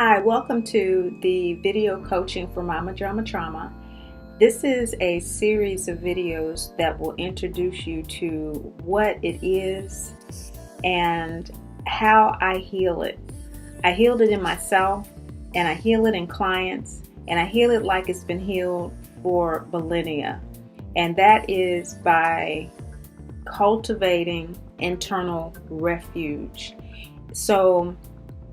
Hi, welcome to the video coaching for Mama Drama Trauma. This is a series of videos that will introduce you to what it is and how I heal it. I healed it in myself, and I heal it in clients, and I heal it like it's been healed for millennia. And that is by cultivating internal refuge. So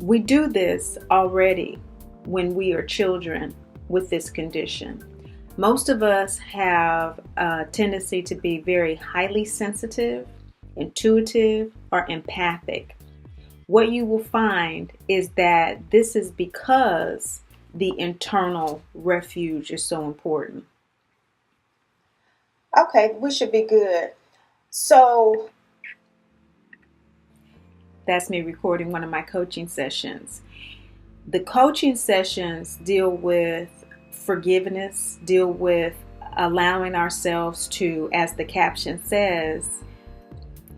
we do this already when we are children with this condition. Most of us have a tendency to be very highly sensitive, intuitive, or empathic. What you will find is that this is because the internal refuge is so important. Okay, we should be good. So that's me recording one of my coaching sessions. The coaching sessions deal with forgiveness, deal with allowing ourselves to, as the caption says,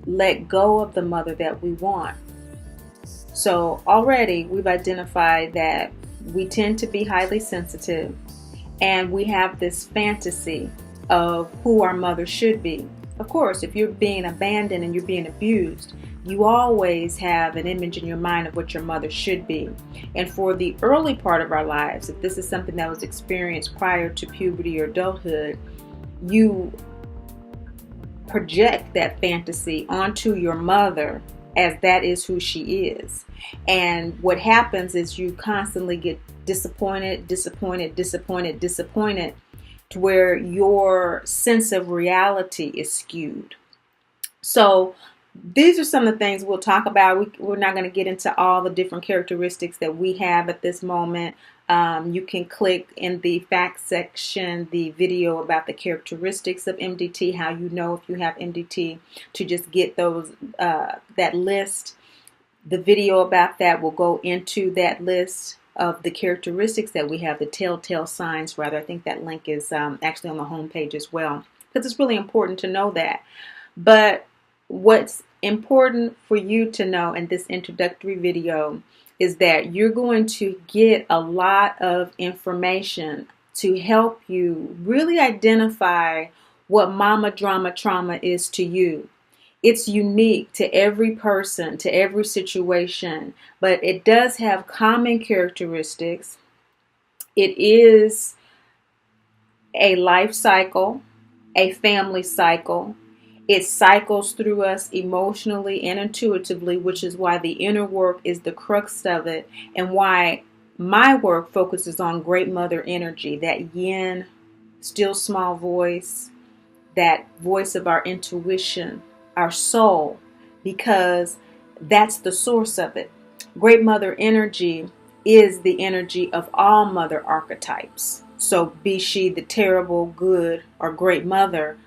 let go of the mother that we want. So already we've identified that we tend to be highly sensitive, and we have this fantasy of who our mother should be. Of course, if you're being abandoned and you're being abused, you always have an image in your mind of what your mother should be. And for the early part of our lives, if this is something that was experienced prior to puberty or adulthood, you project that fantasy onto your mother as that is who she is. And what happens is you constantly get disappointed to where your sense of reality is skewed. So these are some of the things we'll talk about. We're not going to get into all the different characteristics that we have at this moment. You can click in the facts section the video about the characteristics of MDT, how you know if you have MDT, to just get those that list. The video about that will go into that list of the characteristics that we have, the telltale signs, rather. I think that link is actually on the homepage as well, because it's really important to know that. But what's important for you to know in this introductory video is that you're going to get a lot of information to help you really identify what Mama Drama Trauma is to you. It's unique to every person, to every situation, but it does have common characteristics. It is a life cycle, a family cycle. It cycles through us emotionally and intuitively, which is why the inner work is the crux of it, and why my work focuses on great mother energy, that yin, still small voice, that voice of our intuition, our soul, because that's the source of it. Great mother energy is the energy of all mother archetypes. So be she the terrible, good, or great mother,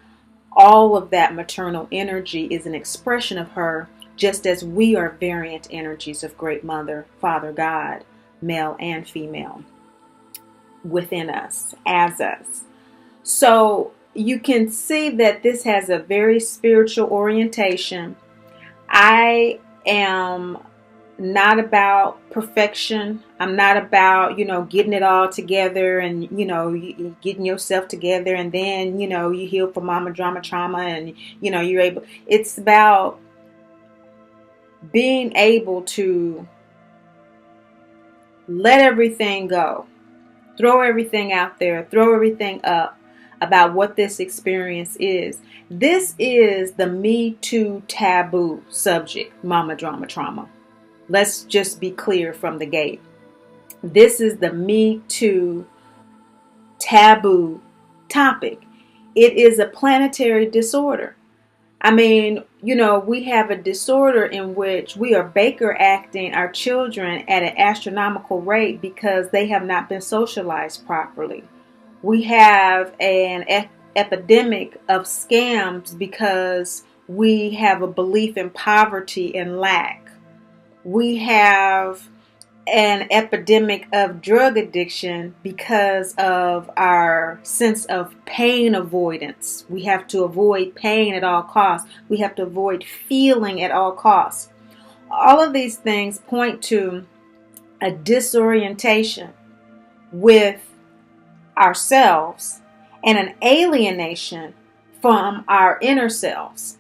all of that maternal energy is an expression of her, just as we are variant energies of great mother, Father God, male and female, within us, as us. So you can see that this has a very spiritual orientation. I am not about perfection. I'm not about, getting it all together and, getting yourself together and then, you heal from Mama Drama Trauma and, you're able. It's about being able to let everything go, throw everything out there, throw everything up about what this experience is. This is the Me Too taboo subject, Mama Drama Trauma. Let's just be clear from the gate. This is the Me Too taboo topic. It is a planetary disorder. I mean, we have a disorder in which we are Baker acting our children at an astronomical rate because they have not been socialized properly. We have an epidemic of scams because we have a belief in poverty and lack. We have an epidemic of drug addiction because of our sense of pain avoidance. We have to avoid pain at all costs. We have to avoid feeling at all costs. All of these things point to a disorientation with ourselves and an alienation from our inner selves.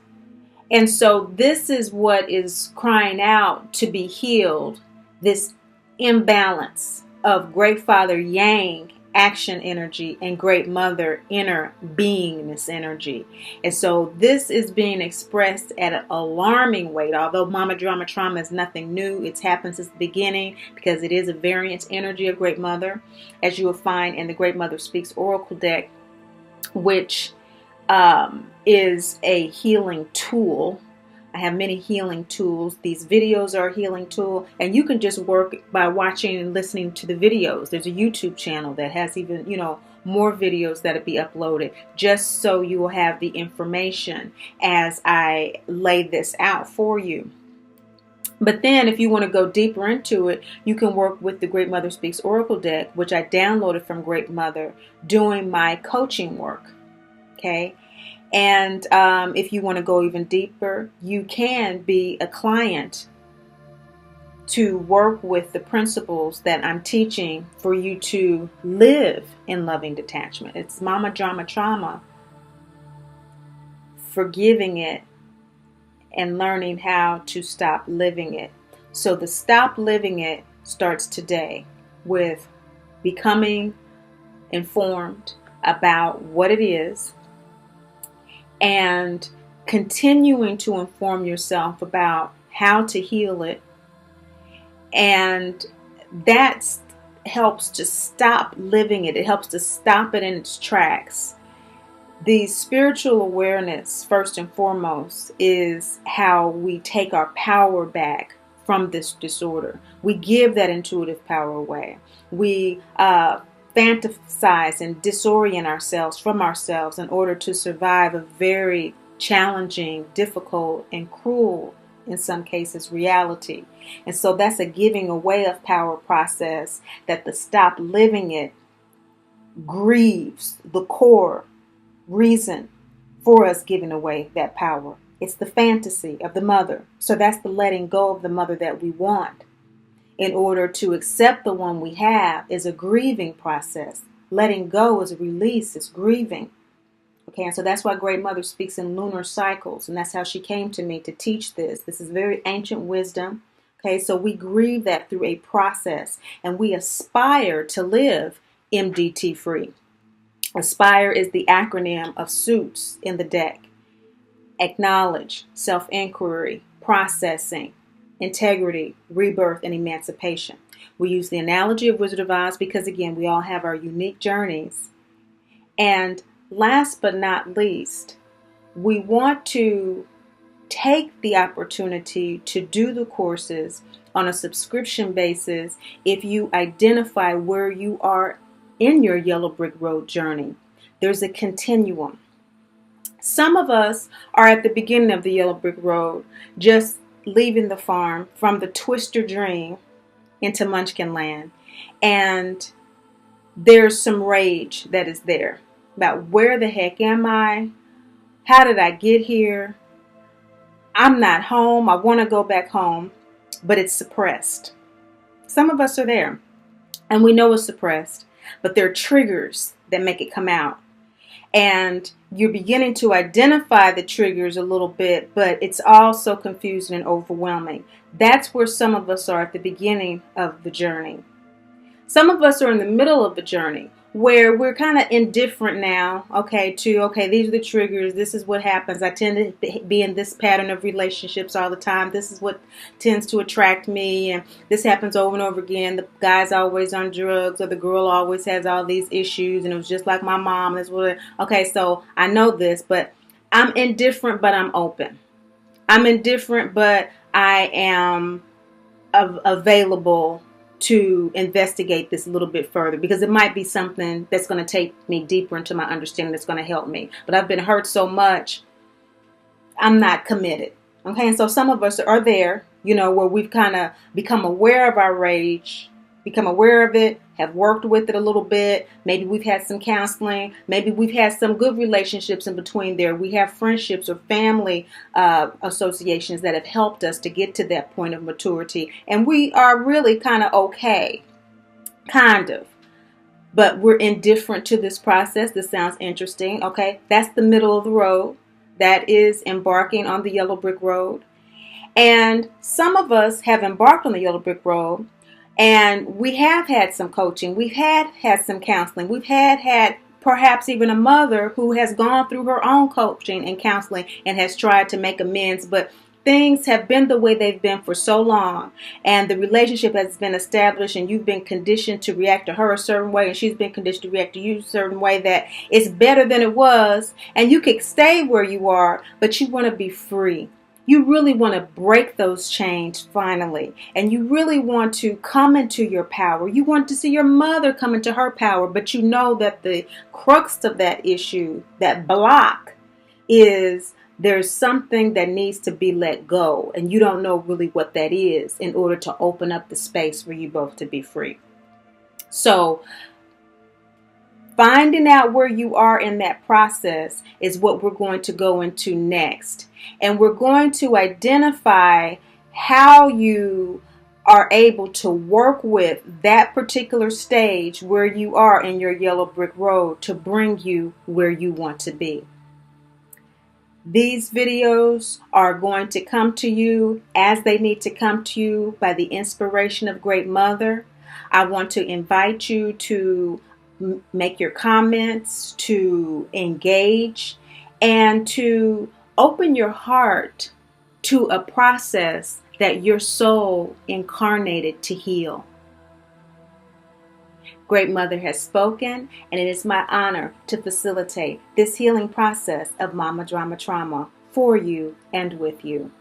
And so this is what is crying out to be healed, this imbalance of Great Father Yang action energy and Great Mother inner beingness energy. And so this is being expressed at an alarming rate. Although Mama Drama Trauma is nothing new, it's happened since the beginning because it is a variant energy of Great Mother, as you will find in the Great Mother Speaks Oracle deck, which is a healing tool. I have many healing tools. These videos are a healing tool, and you can just work by watching and listening to the videos. There's a YouTube channel that has even, more videos that'll be uploaded, just so you will have the information as I lay this out for you. But then if you want to go deeper into it, you can work with the Great Mother Speaks Oracle deck, which I downloaded from Great Mother doing my coaching work. Okay. And if you want to go even deeper, you can be a client to work with the principles that I'm teaching for you to live in loving detachment. It's Mama Drama Trauma, forgiving it and learning how to stop living it. So the stop living it starts today with becoming informed about what it is, and continuing to inform yourself about how to heal it. And that helps to stop living it. It helps to stop it in its tracks. The spiritual awareness, first and foremost, is how we take our power back from this disorder. We give that intuitive power away. We fantasize and disorient ourselves from ourselves in order to survive a very challenging, difficult, and cruel, in some cases, reality. And so that's a giving away of power process that the stop living it grieves the core reason for us giving away that power. It's the fantasy of the mother. So that's the letting go of the mother that we want. In order to accept the one we have is a grieving process. Letting go is a release, it's grieving. Okay, and so that's why Great Mother speaks in lunar cycles, and that's how she came to me to teach this. This is very ancient wisdom. Okay, so we grieve that through a process, and we aspire to live MDT free. Aspire is the acronym of SUITS in the deck. Acknowledge, self-inquiry, processing, integrity, rebirth, and emancipation. We use the analogy of Wizard of Oz because, again, we all have our unique journeys. And last but not least, we want to take the opportunity to do the courses on a subscription basis if you identify where you are in your yellow brick road journey. There's a continuum. Some of us are at the beginning of the yellow brick road, just leaving the farm from the twister dream into Munchkin land. And there's some rage that is there about where the heck am I? How did I get here? I'm not home. I want to go back home, but it's suppressed. Some of us are there and we know it's suppressed, but there are triggers that make it come out. And you're beginning to identify the triggers a little bit, but it's all so confusing and overwhelming. That's where some of us are at the beginning of the journey. Some of us are in the middle of the journey where we're kind of indifferent now, okay, these are the triggers. This is what happens. I tend to be in this pattern of relationships all the time. This is what tends to attract me. And this happens over and over again. The guy's always on drugs, or the girl always has all these issues. And it was just like my mom. Okay, so I know this, but I'm indifferent, but I'm open. I'm indifferent, but I am available to investigate this a little bit further, because it might be something that's going to take me deeper into my understanding that's going to help me. But I've been hurt so much, I'm not committed. Okay, and so some of us are there, where we've kind of become aware of our rage, become aware of it, have worked with it a little bit. Maybe we've had some counseling. Maybe we've had some good relationships in between there. We have friendships or family associations that have helped us to get to that point of maturity. And we are really kind of okay, kind of. But we're indifferent to this process. This sounds interesting. Okay, that's the middle of the road. That is embarking on the yellow brick road. And some of us have embarked on the yellow brick road, and we have had some coaching. We've had some counseling. We've had perhaps even a mother who has gone through her own coaching and counseling and has tried to make amends. But things have been the way they've been for so long, and the relationship has been established, and you've been conditioned to react to her a certain way, and she's been conditioned to react to you a certain way, that it's better than it was. And you could stay where you are, but you want to be free. You really want to break those chains finally, and you really want to come into your power. You want to see your mother come into her power, but you know that the crux of that issue, that block, is there's something that needs to be let go, and you don't know really what that is in order to open up the space for you both to be free. So finding out where you are in that process is what we're going to go into next. And we're going to identify how you are able to work with that particular stage where you are in your yellow brick road to bring you where you want to be. These videos are going to come to you as they need to come to you by the inspiration of Great Mother. I want to invite you to make your comments, to engage, and to open your heart to a process that your soul incarnated to heal. Great Mother has spoken, and it is my honor to facilitate this healing process of Mama Drama Trauma for you and with you.